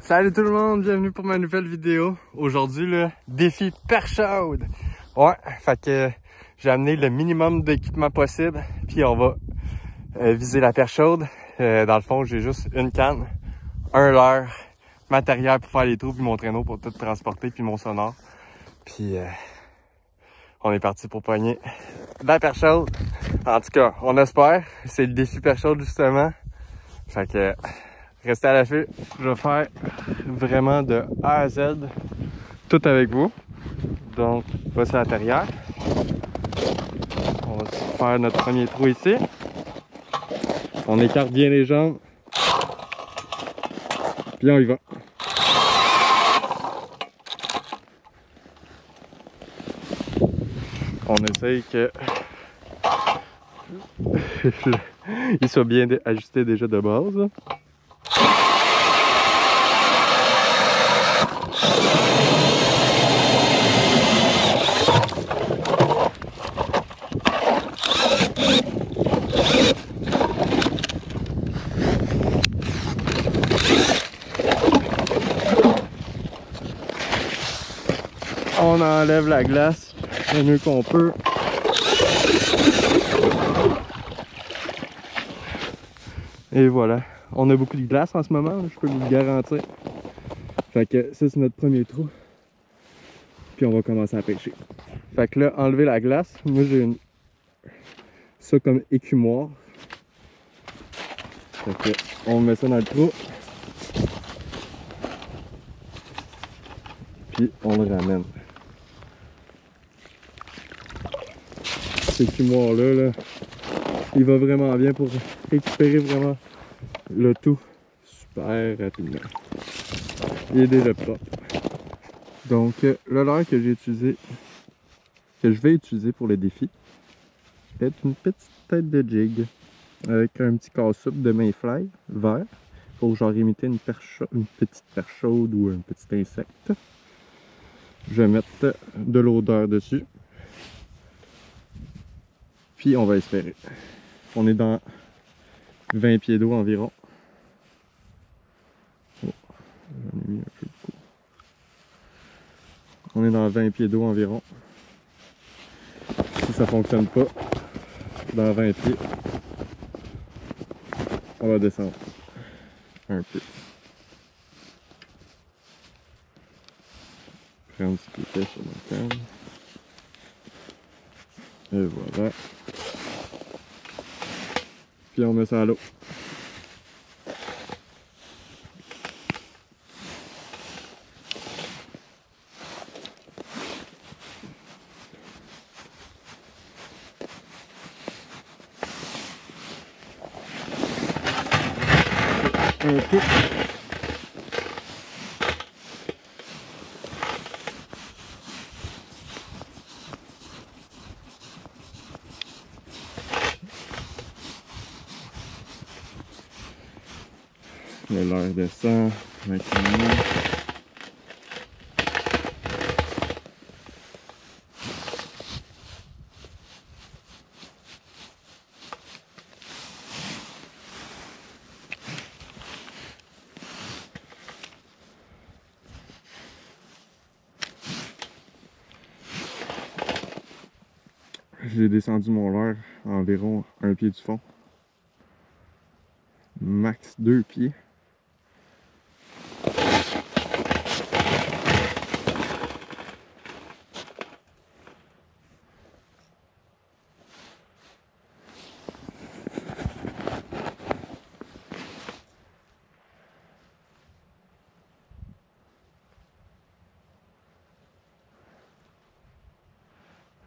Salut tout le monde, bienvenue pour ma nouvelle vidéo. Aujourd'hui, le défi perche chaude. Ouais, fait que j'ai amené le minimum d'équipement possible, puis on va viser la perche chaude. Dans le fond, j'ai juste une canne, un leurre, matériel pour faire les trous, puis mon traîneau pour tout transporter, puis mon sonore. Puis on est parti pour pogner la perche chaude. En tout cas, on espère. C'est le défi perche chaude justement. Fait que restez à l'affût. Je vais faire vraiment de A à Z tout avec vous. Donc, voici l'intérieur. On va faire notre premier trou ici. On écarte bien les jambes. Puis on y va. On essaye que il soit bien ajusté déjà de base. On enlève la glace le mieux qu'on peut. Et voilà. On a beaucoup de glace en ce moment, je peux vous le garantir. Fait que ça, c'est notre premier trou. Puis on va commencer à pêcher. Fait que là, enlever la glace. Moi, j'ai ça comme écumoire. Fait que on met ça dans le trou. Puis on le ramène. Cet écumoire-là, là, il va vraiment bien pour récupérer vraiment le tout super rapidement. Il est déjà propre. Donc, le leurre que j'ai utilisé, que je vais utiliser pour le défi, est une petite tête de jig avec un petit casse-soupe de mayfly vert pour genre imiter une petite perche chaude ou un petit insecte. Je vais mettre de l'odeur dessus. Puis on va espérer. On est dans 20 pieds d'eau environ. Oh, j'en ai mis un peu de coup. On est dans 20 pieds d'eau environ. Si ça fonctionne pas, dans 20 pieds, on va descendre un peu. Prendre ce qui était sur ma canne. Et voilà. Puis on met ça à l'eau. Un peu. Le leurre descend tranquillement. J'ai descendu mon leurre à environ un pied du fond. Max 2 pieds.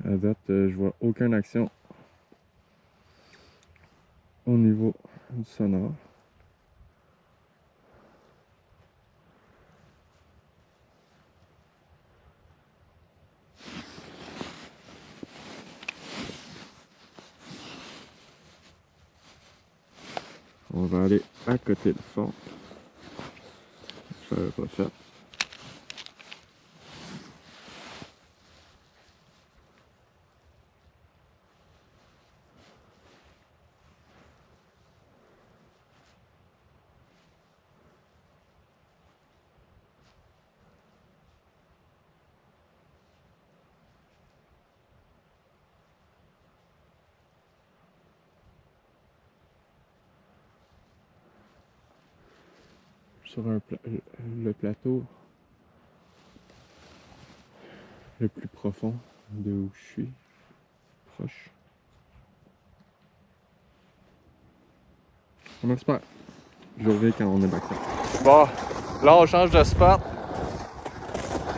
À date, je vois aucune action au niveau du sonore. On va aller à côté du fond. Je l'avais pas fait. sur le plateau le plus profond de où je suis, proche. On espère. Je reviens quand on est back. Bon, là on change de spot.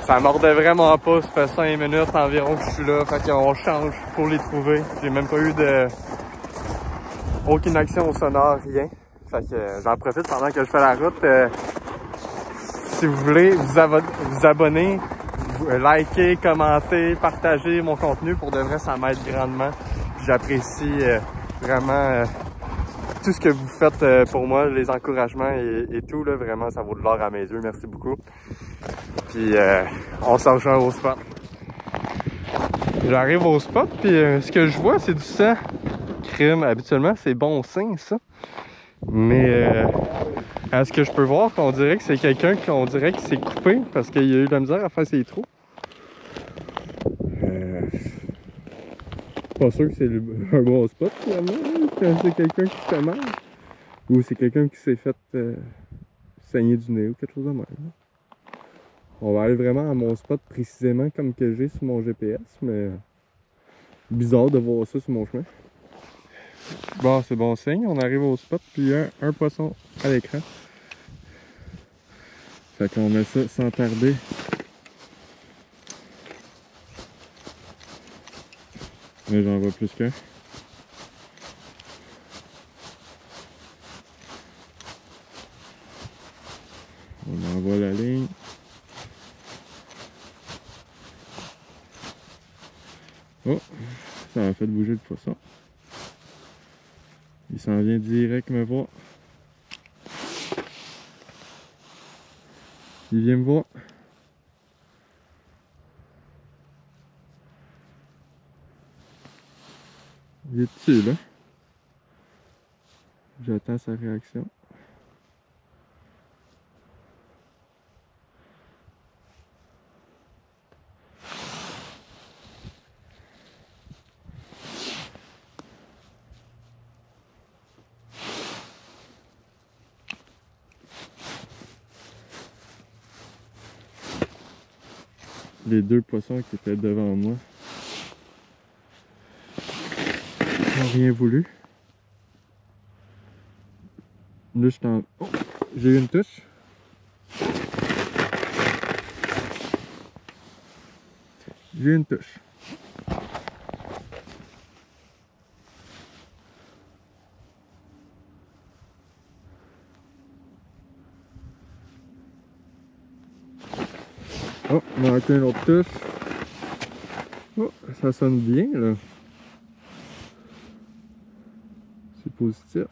Ça mordait vraiment pas, ça fait 5 minutes environ que je suis là, fait qu'on change pour les trouver. J'ai même pas eu aucune action au sonore, rien. Fait que j'en profite pendant que je fais la route. Si vous voulez vous abonner, liker, commenter, partager mon contenu, pour de vrai ça m'aide grandement. J'apprécie vraiment tout ce que vous faites pour moi, les encouragements et tout, là, vraiment ça vaut de l'or à mes yeux, merci beaucoup. Puis on s'en rejoint au spot. J'arrive au spot, puis ce que je vois c'est du sang. Crime, habituellement c'est bon signe ça. Mais à ce que je peux voir, on dirait que c'est quelqu'un qu'on dirait qui s'est coupé parce qu'il a eu de la misère à faire ses trous. Pas sûr que c'est un bon spot finalement, quand c'est quelqu'un qui se fait mal. Ou c'est quelqu'un qui s'est fait saigner du nez ou quelque chose de même. On va aller vraiment à mon spot précisément comme que j'ai sur mon GPS, mais bizarre de voir ça sur mon chemin. Bon, c'est bon signe, on arrive au spot, puis il y a un poisson à l'écran. Fait qu'on met ça sans tarder. Mais j'en vois plus qu'un. On envoie la ligne. Oh, ça a fait bouger le poisson. Il s'en vient direct me voir. Il vient me voir. Il est dessus là. J'attends sa réaction. Les deux poissons qui étaient devant moi n'ont rien voulu. Là, je t'en... Oh, j'ai eu une touche. J'ai eu une touche. Oh, on a manqué une autre touche. Oh, ça sonne bien là. C'est positif.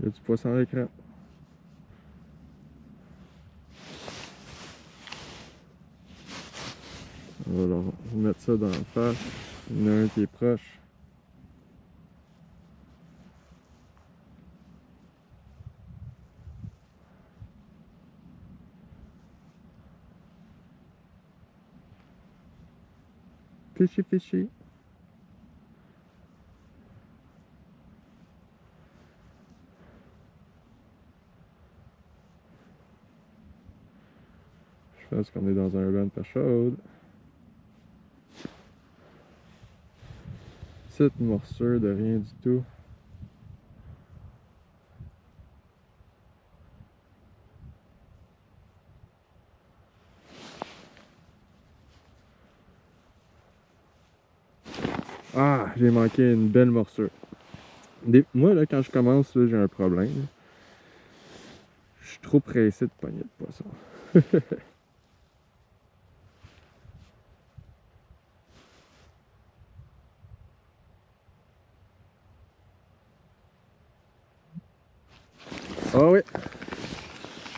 Il y a du poisson à l'écran. On va mettre ça dans la face. Il y en a un qui est proche. Fishy, fishy. Je pense qu'on est dans un run pas chaude. Petite morsure de rien du tout. Ah, j'ai manqué une belle morsure. Moi, là, quand je commence, j'ai un problème. Je suis trop pressé de pogner le poisson. Ah oui,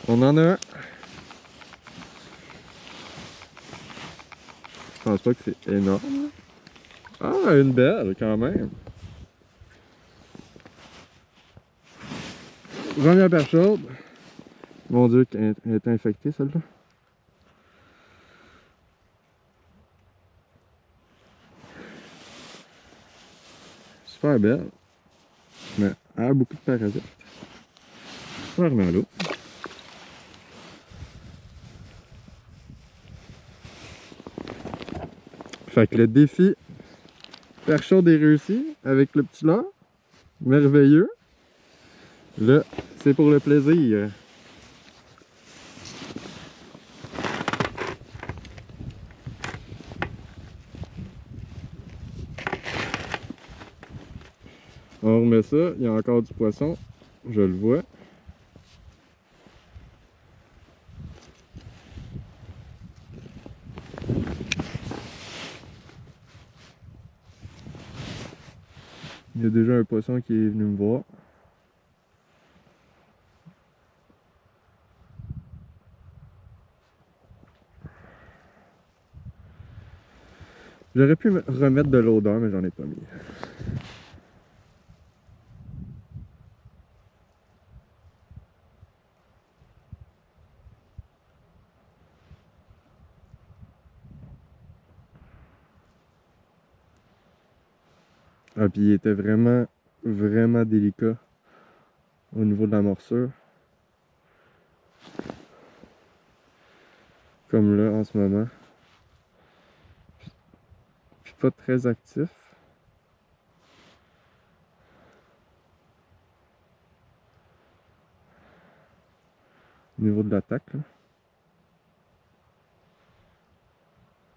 on en a un. Je pense pas que c'est énorme. Ah, une belle quand même. Première perche chaude. Mon Dieu, elle est infectée celle-là. Super belle. Mais elle a beaucoup de parasites. On la remet à l'eau. Fait que le défi perche chaude est réussi avec le petit leurre. Merveilleux. Là, c'est pour le plaisir. On remet ça, il y a encore du poisson, je le vois. Il y a déjà un poisson qui est venu me voir. J'aurais pu remettre de l'odeur, mais j'en ai pas mis. Ah, puis il était vraiment, vraiment délicat au niveau de la morsure. Comme là en ce moment. Puis pas très actif. Au niveau de l'attaque.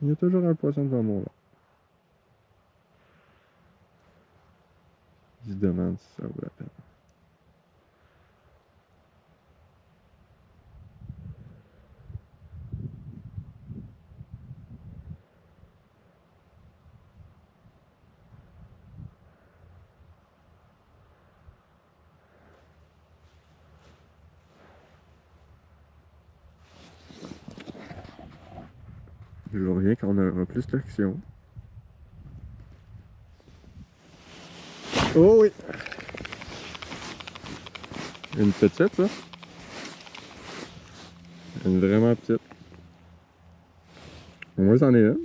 Il y a toujours un poisson devant moi là. Il se demande si ça vaut la peine. Je reviens quand on aura plus d'action. Oh oui! Une petite, ça? Une vraiment petite. Au moins, c'en est une.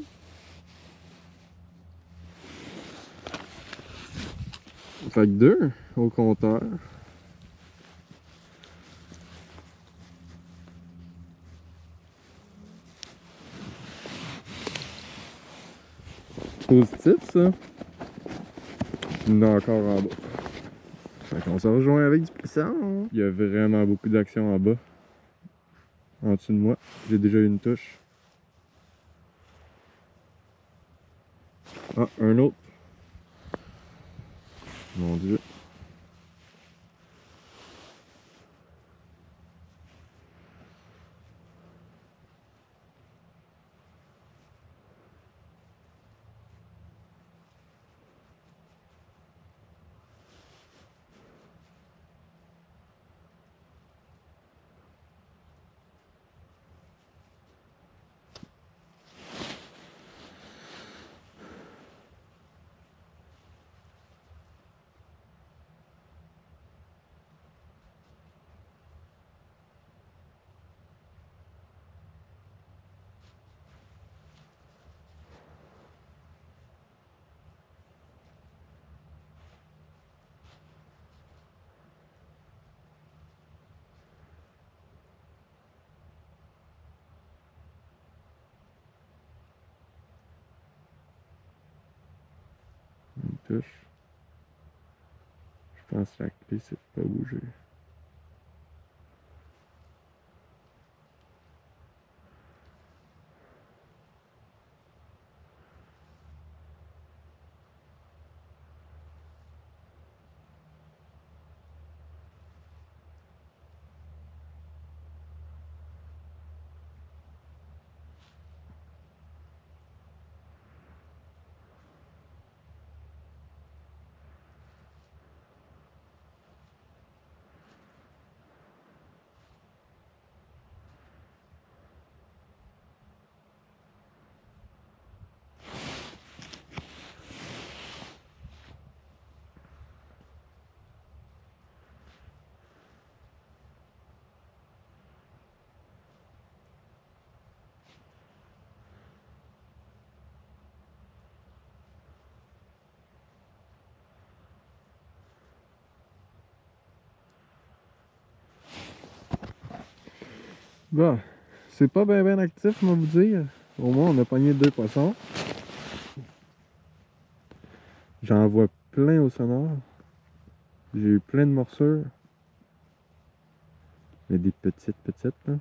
Fait que 2 au compteur. Positif, ça. Il y en a encore en bas. Fait qu'on se rejoint avec du poisson. Il y a vraiment beaucoup d'action en bas. En dessous de moi. J'ai déjà eu une touche. Ah, un autre. Mon Dieu. Une touche. Je pense que la clé, c'est de pas bouger. Bon, c'est pas bien actif, on va vous dire. Au moins, on a pogné 2 poissons. J'en vois plein au sonore. J'ai eu plein de morsures. Mais des petites, là.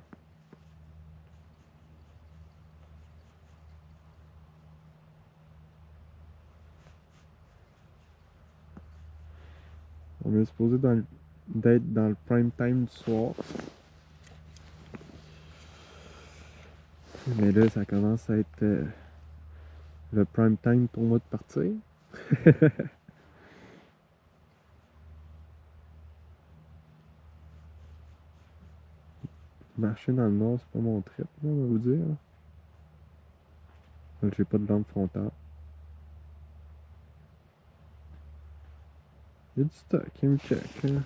On est supposé d'être dans le prime time du soir. Mais là, ça commence à être le prime time pour moi de partir. Marcher dans le nord, c'est pas mon trip, là, on va vous dire. J'ai pas de lampe frontale. Il y a du stock, il me check. Hein.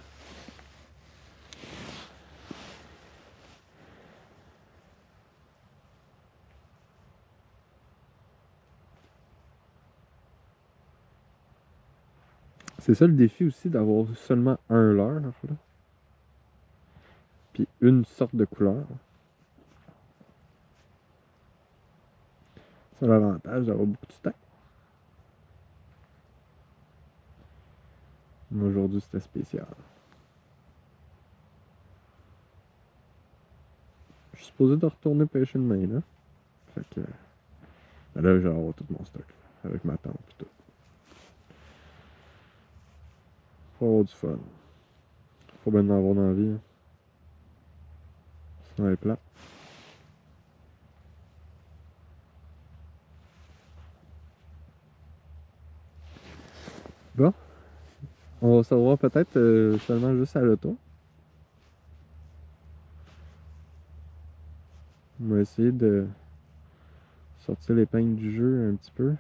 C'est ça le défi aussi, d'avoir seulement un leurre, là. Puis une sorte de couleur. C'est l'avantage d'avoir beaucoup de stock. Mais aujourd'hui, c'était spécial. Je suis supposé de retourner pêcher demain, là. Fait que... Ben là, j'ai avoir tout mon stock, là, avec ma tente et tout. Faut avoir du fun. Faut bien en avoir dans la vie. Hein. Sinon, elle est plate. Bon. On va se revoir peut-être seulement juste à l'auto. On va essayer de sortir l'épingle du jeu un petit peu.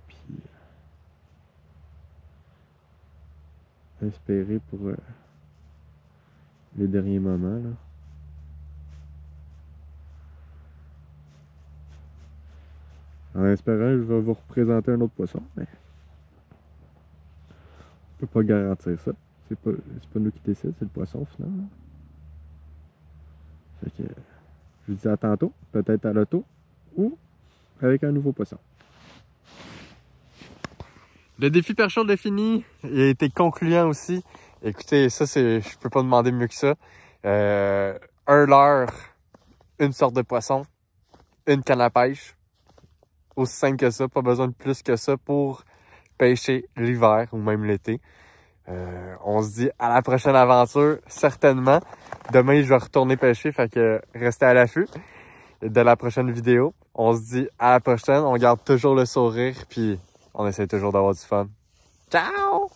Puis espérer pour les derniers moments là. En espérant, je vais vous représenter un autre poisson, mais on peut pas garantir ça. C'est pas nous qui décide, c'est le poisson finalement. Fait que je vous dis à tantôt, peut-être à l'auto ou avec un nouveau poisson. Le défi perchaude est fini. Il a été concluant aussi. Écoutez, ça je peux pas demander mieux que ça. Un leurre, une sorte de poisson, une canne à pêche. Aussi simple que ça, pas besoin de plus que ça pour pêcher l'hiver ou même l'été. On se dit à la prochaine aventure, certainement. Demain, je vais retourner pêcher, fait que restez à l'affût de la prochaine vidéo. On se dit à la prochaine, on garde toujours le sourire, puis on essaie toujours d'avoir du fun. Ciao!